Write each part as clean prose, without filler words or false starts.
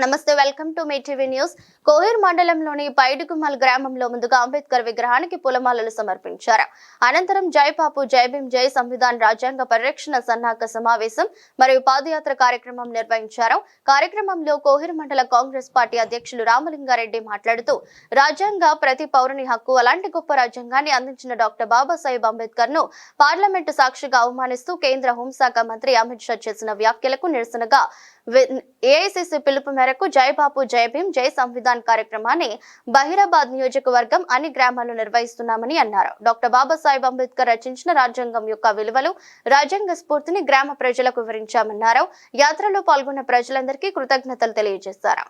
నమస్తే, welcome to me TV news. Kohir మండలంలోని పైడుగుమ్మల్ గ్రామంలో ముందుగా అంబేద్కర్ విగ్రహానికి పూలమాలలు సమర్పించారు. అనంతరం జై బాపు జై భీమ్ జై సంవిధాన్ రాజ్యాంగ పరిరక్షణ సన్నాహక సమావేశం మరియు పాదయాత్ర కార్యక్రమం నిర్వహించారు. కార్యక్రమంలో కోహిర్ మండల కాంగ్రెస్ పార్టీ అధ్యక్షులు రామలింగారెడ్డి మాట్లాడుతూ రాజ్యాంగ ప్రతి పౌరుని హక్కు, అలాంటి గొప్ప రాజ్యాంగాన్ని అందించిన డాక్టర్ బాబాసాహెబ్ అంబేద్కర్ ను పార్లమెంటు సాక్షిగా అవమానిస్తూ కేంద్ర హోంశాఖ మంత్రి అమిత్ షా చేసిన వ్యాఖ్యలకు నిరసనగా ఏఐసిసి పిలుపు మేరకు జై బాపు జై భీమ్ జై సంవిధాన్ కార్యక్రమాన్ని బహీరాబాద్ నియోజకవర్గం అన్ని గ్రామాల్లో నిర్వహిస్తున్నామని అన్నారు. డాక్టర్ బాబాసాహెబ్ అంబేద్కర్ రచించిన రాజ్యాంగం యొక్క విలువలు, రాజ్యాంగ స్ఫూర్తిని గ్రామ ప్రజలకు వివరించామన్నారు. యాత్రలో పాల్గొన్న ప్రజలందరికీ కృతజ్ఞతలు తెలియజేశారు.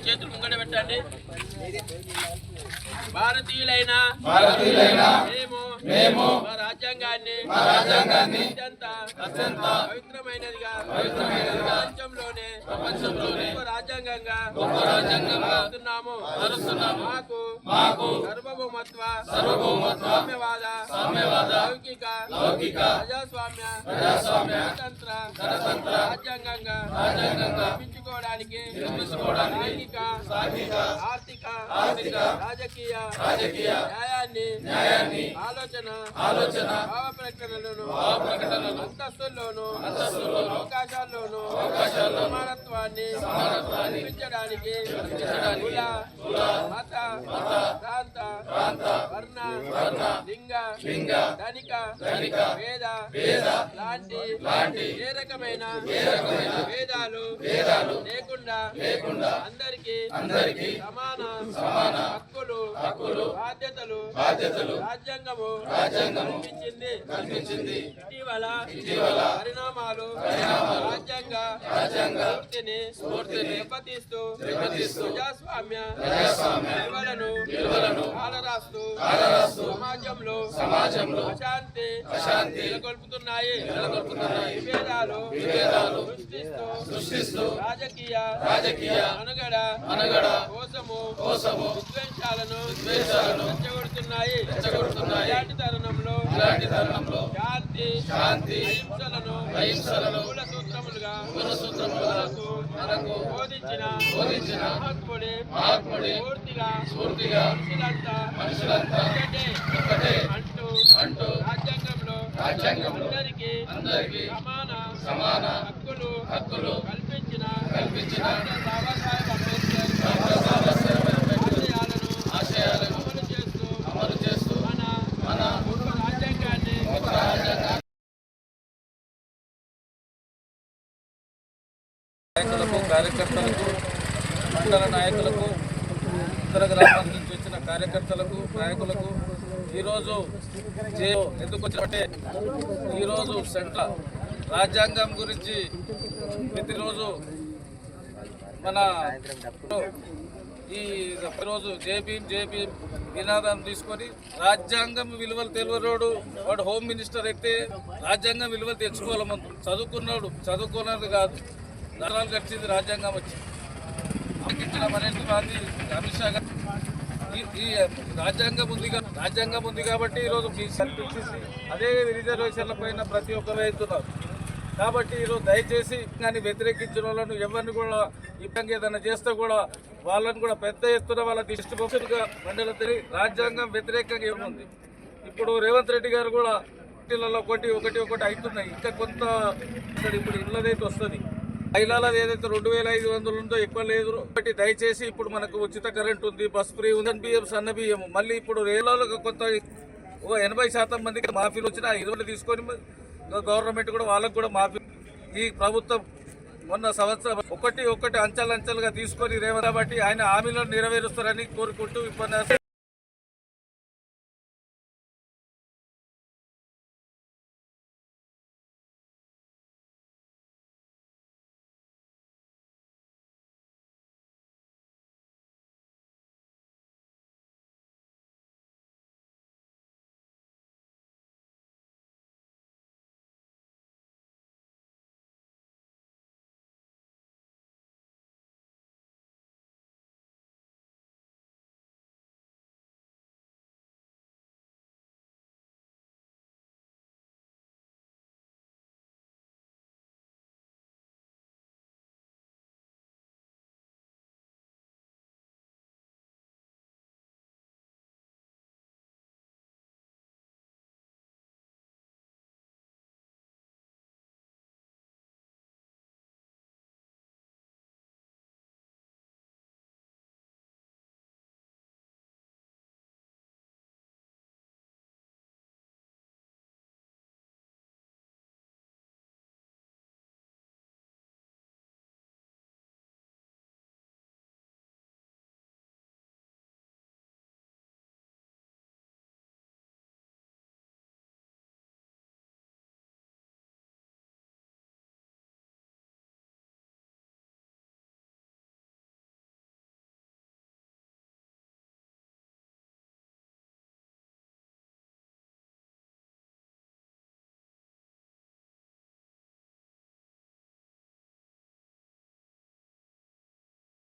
చేతులు ముంగడ పెట్టండి. భారతీయులైన మేము మా రాజ్యాంగాన్ని అత్యంత పవిత్రమైనదిగా ప్రపంచంలోనే రాజ్యాంగంగా మాకు సార్వభౌమత్వ సామ్యవాద లౌకిక ప్రజాస్వామ్య గణతంత్ర రాజ్యాంగంగా నిర్మించుకోవడానికి సాంఘిక ఆర్థిక రాజకీయ న్యాయాన్ని ఆలోచన భావ ప్రకటనలను అంతస్తుల్లోనూ అవకాశాల్లోనూ సమానత్వాన్ని నిర్మించడానికి కుల, మత, ప్రాంత, వర్ణ, లింగ, ధనిక, భేద లాంటి ఏ రకమైన భేదాలు లేకుండా అందరికీ సమాన హక్కులు బాధ్యతలు రాజ్యాంగము కల్పించింది. ఇటీవల పరిణామాలు రాజ్యాంగ స్ఫూర్తిని దెబ్బతీస్తూ ప్రజాస్వామ్య విలువలను కాలరాస్తూ సమాజంలో అశాంతి నెలకొల్పుతున్నాయి. విభేదాలు సృష్టిస్తూ రాజకీయ అనుగడ కోసము విద్వేషాలను రెచ్చగొడుతున్నాయి. ఇలాంటి తరుణంలో శాంతి అహింసలను మూల సూత్రములుగా బోధించిన మహాత్ముడి స్ఫూర్తిగా మనుషులంతా ఒక్కటే అంటూ రాజ్యాంగంలో అందరికీ సమాన హక్కులు కల్పించిన బాబాసాహెబ్ అంబేద్కర్ ఆశయాలను అమలు చేస్తూ మన గొప్ప రాజ్యాంగాన్ని నాయకులకు, కార్యకర్తలకు, మండల నాయకులకు, ఇతర గ్రామాల నుంచి వచ్చిన కార్యకర్తలకు, నాయకులకు ఈరోజు ఎందుకు వచ్చినట్టే ఈరోజు సెంట్రల్ రాజ్యాంగం గురించి ప్రతిరోజు మన ఈరోజు జై భీమ్ నినాదం తీసుకొని రాజ్యాంగం విలువలు తెలియనోడు వాడు హోమ్ మినిస్టర్ అయితే రాజ్యాంగం విలువలు తెచ్చుకోవాలి. మనం చదువుకున్నది కాదు, నరాలు గడిచింది రాజ్యాంగం వచ్చి ఇచ్చిన మనేంద్ర గాంధీ, అమిత్ షా గారు ఈ రాజ్యాంగం ఉంది కాబట్టి ఈరోజు కల్పించింది. అదే రిజర్వేషన్ల పైన ప్రతి ఒక్కరు అవుతున్నారు. కాబట్టి ఈరోజు దయచేసి కానీ వ్యతిరేకించిన వాళ్ళను ఎవరిని కూడా ఇబ్బంది ఏదైనా చేస్తే కూడా వాళ్ళని కూడా పెద్ద ఎత్తున వాళ్ళ దిష్టిగా మండలి రాజ్యాంగం వ్యతిరేకంగా ఏముంది. ఇప్పుడు రేవంత్ రెడ్డి గారు కూడా ఇళ్లలో ఒకటి అవుతున్నాయి. ఇంకా కొంత ఇప్పుడు ఇళ్ళదైతే వస్తుంది. మహిళలది ఏదైతే 2500 ఉందో ఎక్కువ లేదు. ఒకటి దయచేసి ఇప్పుడు మనకు ఉచిత కరెంట్ ఉంది, బస్ ఫ్రీ ఉంది, బియ్యం, సన్న బియ్యం. మళ్ళీ ఇప్పుడు రేళ్ళలో కొంత 80% మందికి మాఫీలు వచ్చినా 20 తీసుకొని గవర్నమెంట్ కూడా వాళ్ళకు కూడా మాఫీ. ఈ ప్రభుత్వం మొన్న సంవత్సరం ఒకటి అంచెలుగా తీసుకొని రేవంత్ కాబట్టి ఆయన హామీలను నెరవేరుస్తారని కోరుకుంటూ